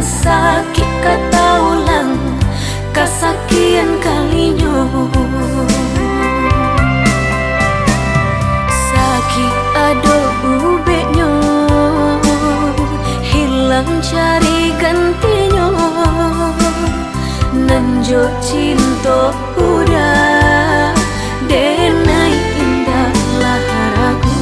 sakit kata ulang kesekian kalinya. Sakit ado ubeknya, hilang cari gantinya. Nanjo cinta udah denai indah laharaku.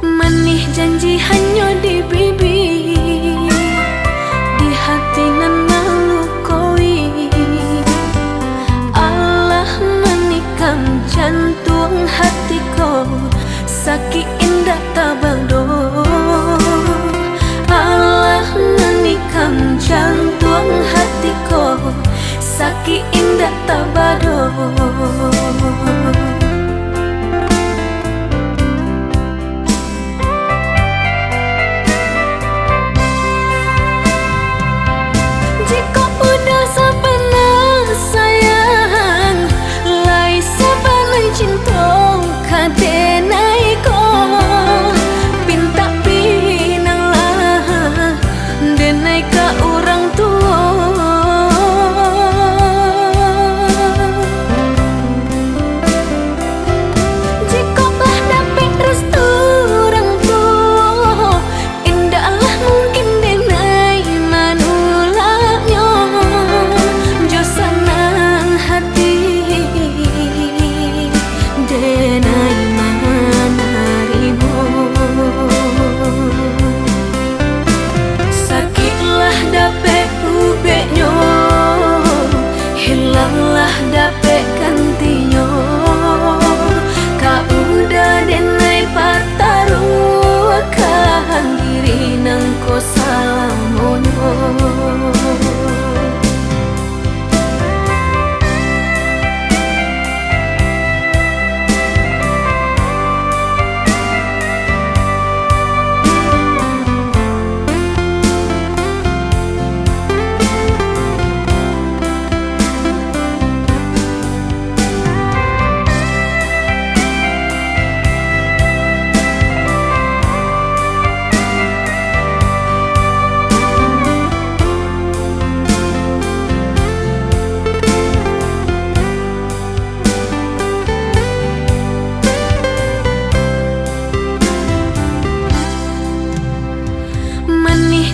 Manih janji hanya di bibir, di hati nan melukoi. Allah menikam jantung hatiku, sakit indah tabado. Allah menikam jantung hatiku, sakit indah tabado. Jika udah sebenar sayang, lai sebenar cinta kadenai ko. Pinta pinang lah denai ka orang tua. Jika lah dapat restu orang tua, indahlah mungkin denai manulaknya. Jo senang hati denai manarimu. Sakitlah dapat ubeknya, hilanglah dapat gantinya. Kau udah denai pataruakan diri nang ko salamonyo.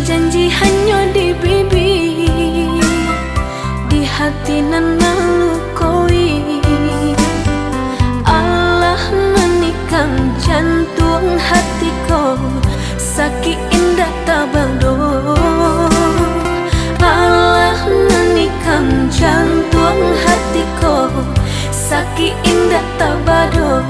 Janji hanya di bibir, di hati nan melukoi. Allah menikam jantung hatiku, sakit indah tabado. Allah menikam jantung hatiku, sakit indah tabado.